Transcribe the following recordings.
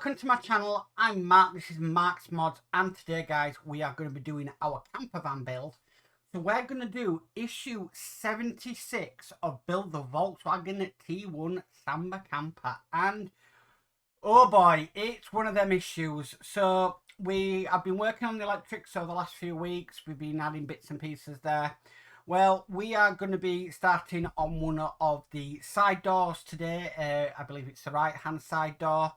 Welcome to my channel. I'm Mark, this is Mark's Mods, and today guys we are going to be doing our camper van build. So we're going to do issue 76 of Build the Volkswagen T1 Samba Camper, and oh boy, it's one of them issues. So I've been working on the electrics over the last few weeks. We've been adding bits and pieces there. Well, we are going to be starting on one of the side doors today. I believe it's the right hand side door.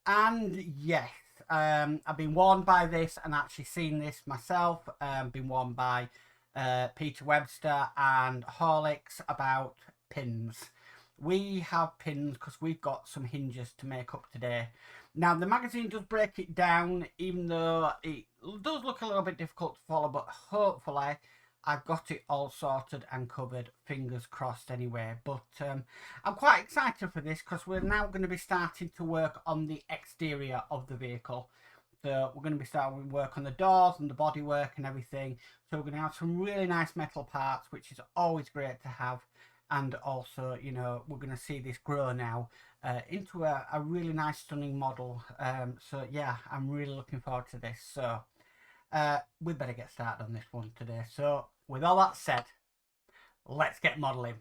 And yes, I've been warned by this and actually seen this myself. Been warned by Peter Webster and Horlicks about pins. We have pins because we've got some hinges to make up today. Now the magazine does break it down, even though it does look a little bit difficult to follow, but hopefully I've got it all sorted and covered, fingers crossed anyway. But I'm quite excited for this because we're now going to be starting to work on the exterior of the vehicle. So we're going to be starting work on the doors and the bodywork and everything. So we're going to have some really nice metal parts, which is always great to have. And also, you know, we're going to see this grow now into a really nice, stunning model. So yeah, I'm really looking forward to this. So we better get started on this one today. So with all that said, let's get modelling.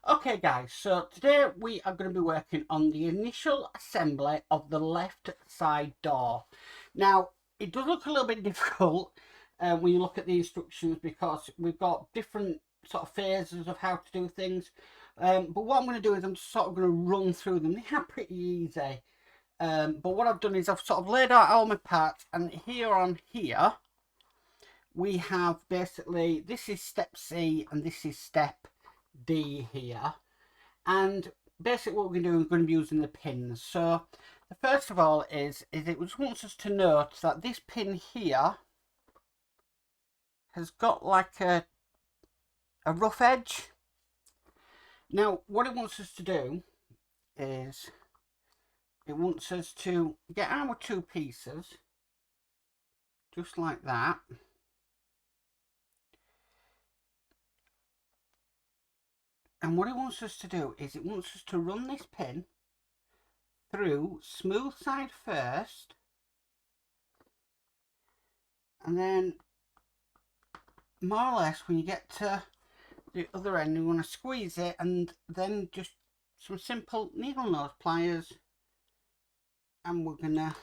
Okay guys, so today we are going to be working on the initial assembly of the left side door. Now it does look a little bit difficult when you look at the instructions, because we've got different sort of phases of how to do things. But what I'm going to do is I'm sort of going to run through them. They are pretty easy. But what I've done is I've sort of laid out all my parts, and here on here we have basically, this is step C and this is step D here. And basically what we're going to do is we're going to be using the pins. So the first of all is it just wants us to note that this pin here has got like a rough edge. Now what it wants us to do is it wants us to get our two pieces just like that, and what it wants us to do is it wants us to run this pin through smooth side first, and then more or less when you get to the other end you want to squeeze it, and then just some simple needle nose pliers, and we're gonna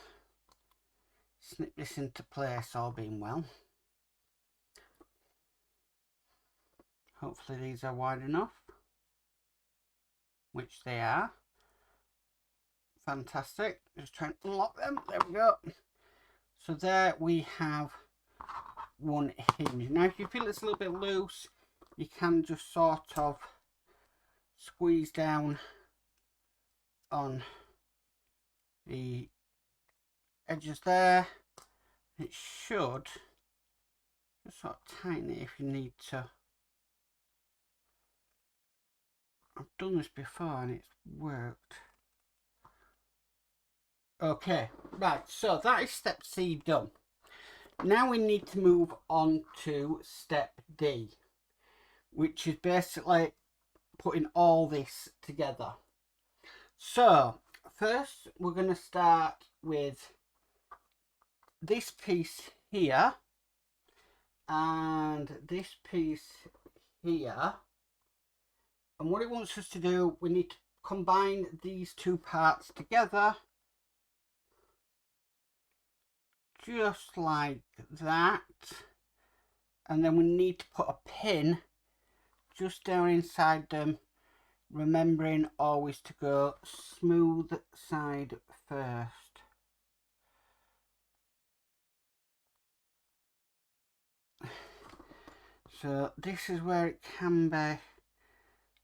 snip this into place, all being well. Hopefully these are wide enough, which they are. Fantastic. Just try and unlock them. There we go. So there we have one hinge. Now if you feel it's a little bit loose, you can just sort of squeeze down on the edges there. It should just sort of tighten it if you need to. I've done this before and it's worked. Okay, right, so that is step C done. Now we need to move on to step D, which is basically putting all this together. So first we're going to start with this piece here and this piece here, and what it wants us to do, we need to combine these two parts together just like that, and then we need to put a pin just down inside them, remembering always to go smooth side first. So this is where it can be. I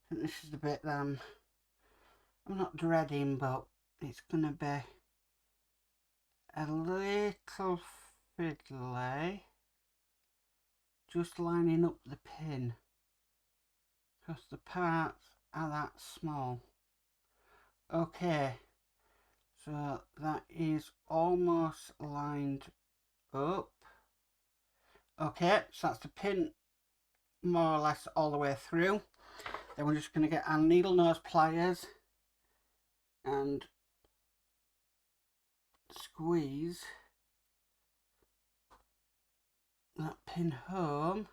think this is the bit that I'm not dreading, but it's gonna be a little fiddly, just lining up the pin because the parts are that small. Okay, so that is almost lined up. Okay, so that's the pin more or less all the way through. Then we're just going to get our needle nose pliers and squeeze that pin home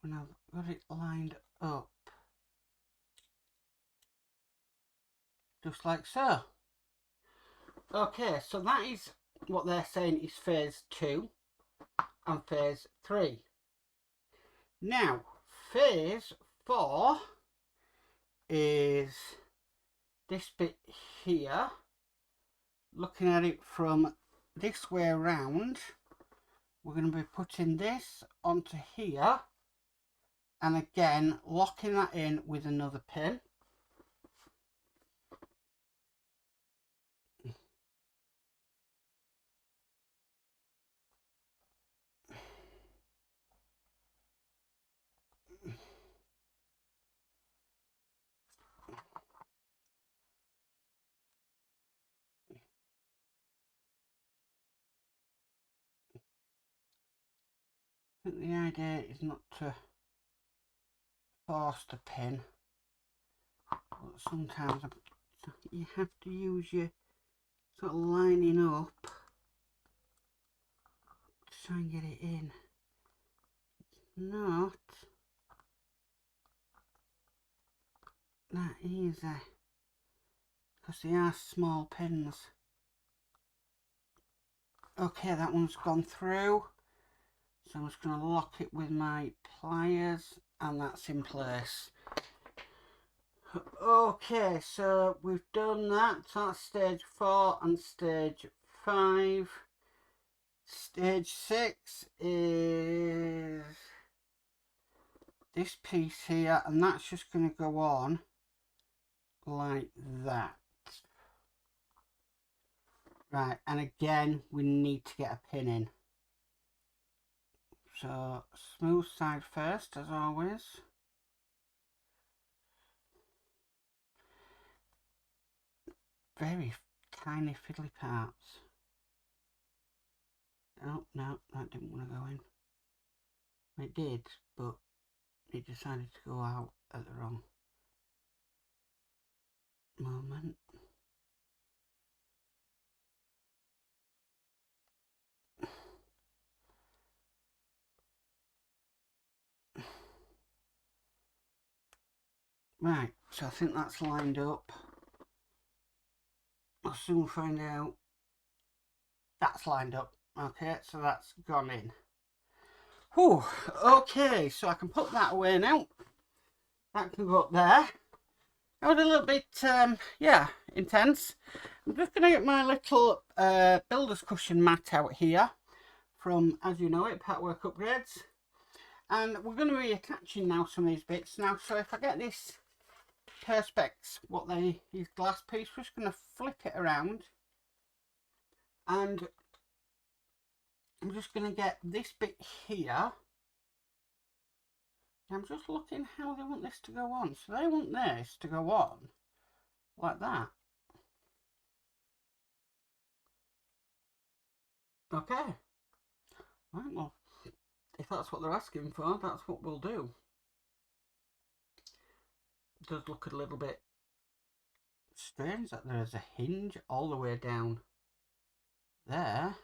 when I've got it lined up. Just like so. Okay, so that is what they're saying is phase 2 and phase 3. Now, phase 4 is this bit here. Looking at it from this way around, we're going to be putting this onto here and again locking that in with another pin. I think the idea is not to force the pin, but sometimes you have to use your sort of lining up to try and get it in. It's not that easy because they are small pins. Okay, that one's gone through, so I'm just going to lock it with my pliers and that's in place. Okay, so we've done that. So that's stage 4 and stage 5. Stage 6 is this piece here, and that's just going to go on like that. Right, and again we need to get a pin in. So smooth side first, as always. Very tiny fiddly parts. Oh no, that didn't want to go in. It did, but it decided to go out at the wrong moment. Right, so I think that's lined up. I'll soon find out. That's lined up. Okay, so that's gone in. Whew, okay, so I can put that away now. That can go up there. That was a little bit, yeah, intense. I'm just going to get my little builder's cushion mat out here from, as you know it, Patchwork Upgrades. And we're going to be attaching now some of these bits. Now, so if I get this Perspex, these glass piece, we're just going to flip it around. And I'm just going to get this bit here. I'm just looking how they want this to go on. So they want this to go on like that. Okay. Right, well, if that's what they're asking for, that's what we'll do. It does look a little bit strange that there's a hinge all the way down there.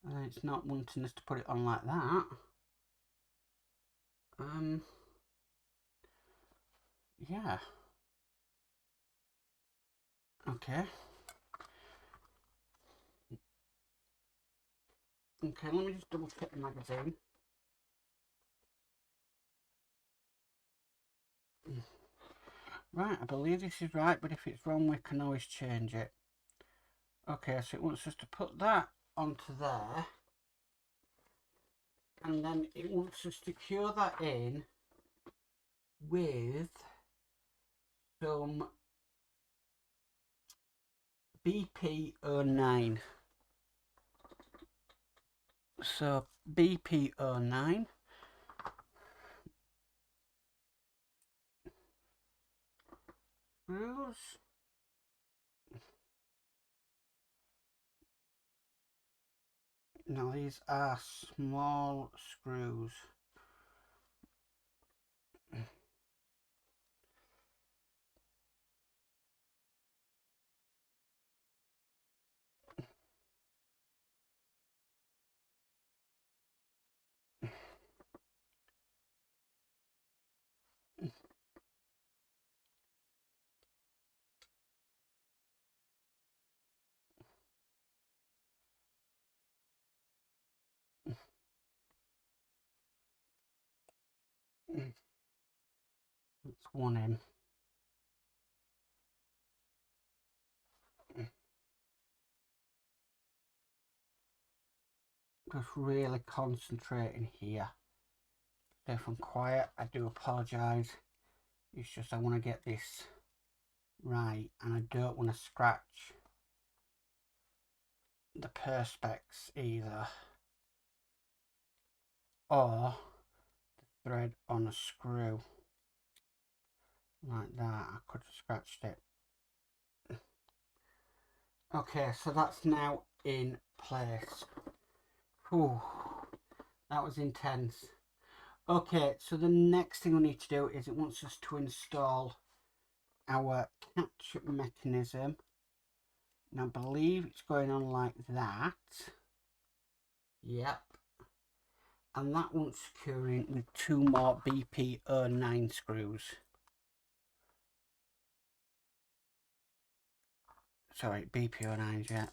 And it's not wanting us to put it on like that. Yeah. Okay. Okay, let me just double check the magazine. Right, I believe this is right, but if it's wrong, we can always change it. Okay, so it wants us to put that onto there. And then it wants us to secure that in with some BP09. So BP09. Screws. Now these are small screws. one in. Just really concentrating here. If I'm quiet, I do apologise. It's just I want to get this right, and I don't want to scratch the perspex either, or the thread on a screw like that. I could have scratched it. Okay, so that's now in place. Whew, that was intense. Okay, so the next thing we need to do is it wants us to install our catch mechanism. And I believe it's going on like that. Yep. And that one's securing with 2 more BP09 screws. Sorry, BP09s, yeah.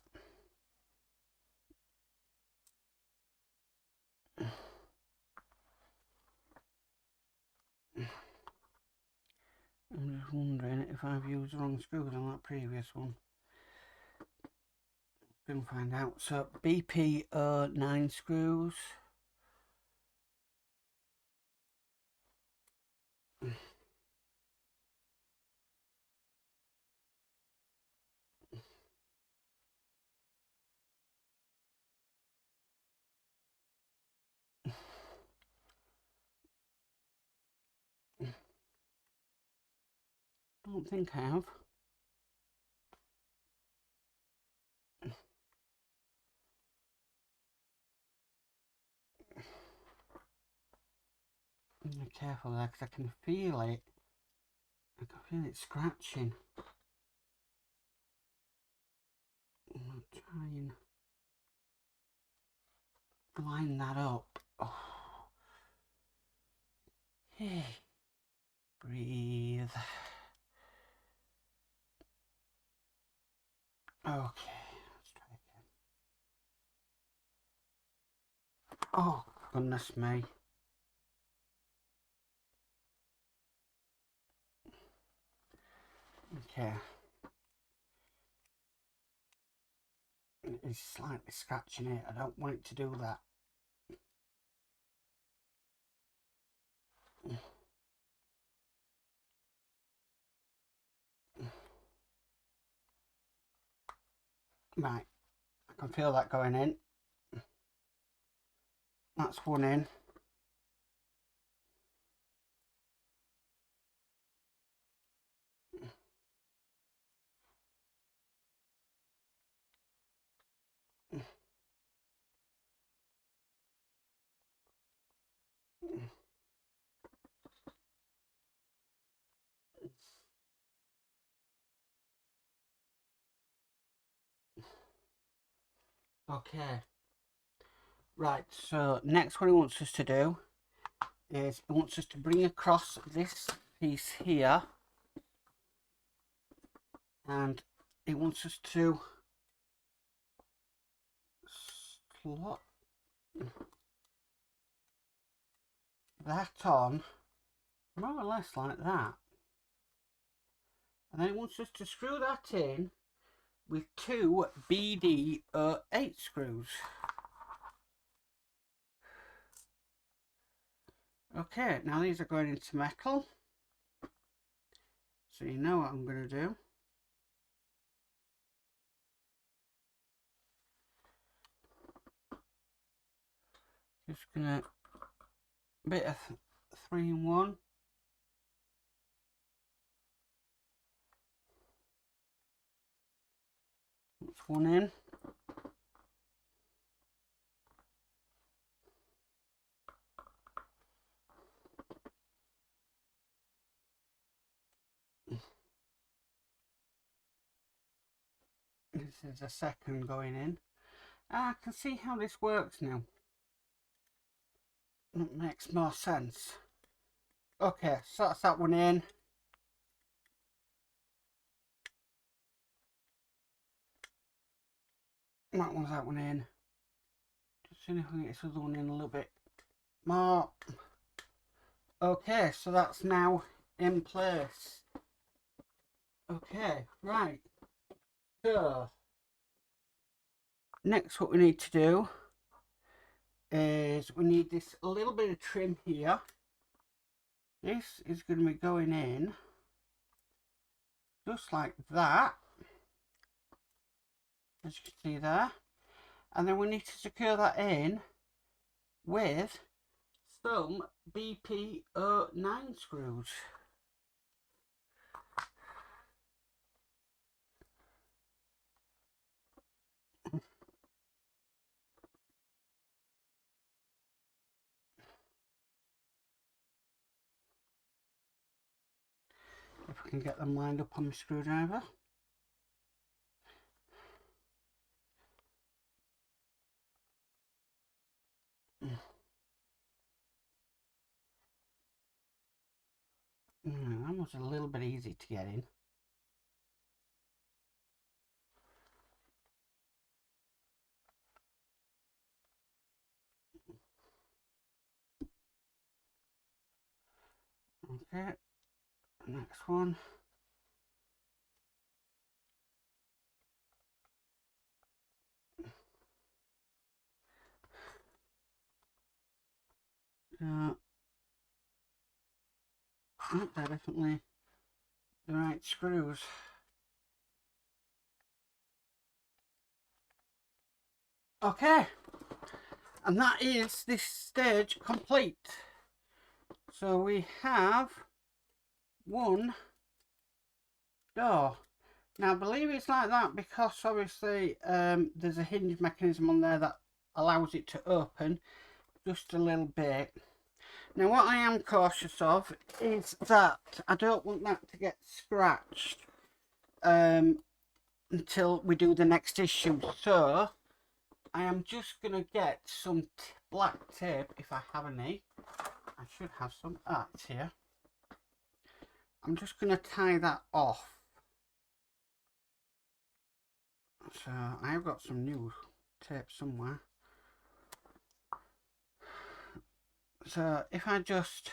I'm just wondering if I've used the wrong screws on that previous one. Couldn't find out. So BP09 screws. Don't think I have. Be careful there, because I can feel it. I can feel it scratching. I'll try and line that up. Oh. Hey. Breathe. Okay, let's try again. Oh, goodness me. Okay. It's slightly scratching it. I don't want it to do that. Right, I can feel that going in. That's one in. Okay. Right, so next what it wants us to do is it wants us to bring across this piece here, and it wants us to slot that on more or less like that, and then it wants us to screw that in with 2 BD8 screws. Okay, now these are going into metal, so you know what I'm going to do. Just gonna bit of 3-in-1. That's one in. This is a second going in. I can see how this works now. It makes more sense. Okay, so that's that one in. That one in. Just seeing if I can get this other one in a little bit more. Okay, so that's now in place. Okay, right. So next what we need to do is we need this little bit of trim here. This is going to be going in just like that, as you can see there, and then we need to secure that in with some BP09 screws. If I can get them lined up on the screwdriver. That was a little bit easy to get in. Okay, next one. They're definitely the right screws. Okay, and that is this stage complete. So we have one door. Now I believe it's like that because obviously there's a hinge mechanism on there that allows it to open just a little bit. Now what I am cautious of is that I don't want that to get scratched until we do the next issue. So I am just going to get some black tape, if I have any. I should have some. Ah, it's here. I'm just going to tie that off. So I've got some new tape somewhere. So if I just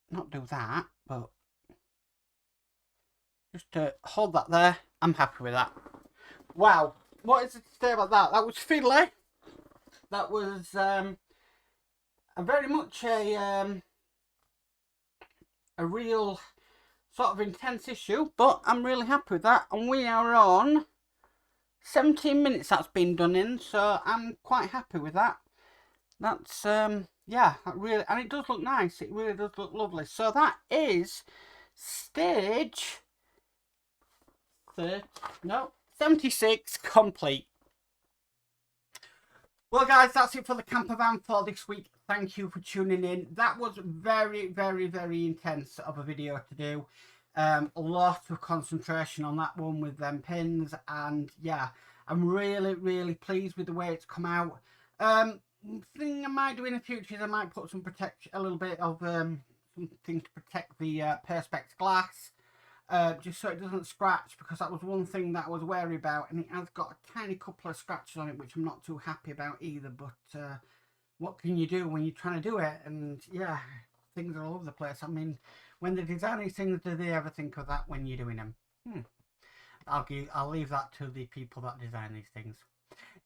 not do that, but just to hold that there, I'm happy with that. Wow, what is it to say about that? That was fiddly. That was a very much a real sort of intense issue, but I'm really happy with that. And we are on 17 minutes that's been done in, so I'm quite happy with that. That's yeah, that really, and it does look nice. It really does look lovely. So that is stage 76 complete. Well guys, that's it for the camper van for this week. Thank you for tuning in. That was very, very, very intense of a video to do. A lot of concentration on that one with them pins, and yeah, I'm really, really pleased with the way it's come out. Thing I might do in the future is I might put some protection, a little bit of something to protect the perspex glass, just so it doesn't scratch, because that was one thing that I was wary about, and it has got a tiny couple of scratches on it which I'm not too happy about either. But what can you do when you're trying to do it? And yeah, things are all over the place. I mean, when they design these things, do they ever think of that when you're doing them? I'll leave that to the people that design these things.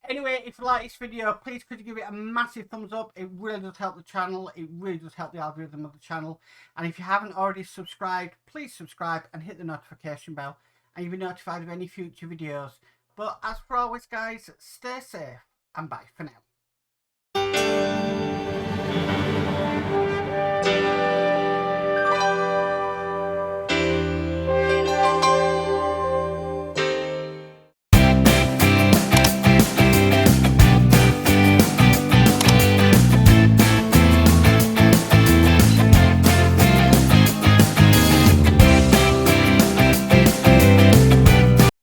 Anyway, if you like this video, please could you give it a massive thumbs up. It really does help the channel. It really does help the algorithm of the channel. And if you haven't already subscribed, please subscribe and hit the notification bell, and you'll be notified of any future videos. But as for always guys, stay safe and bye for now.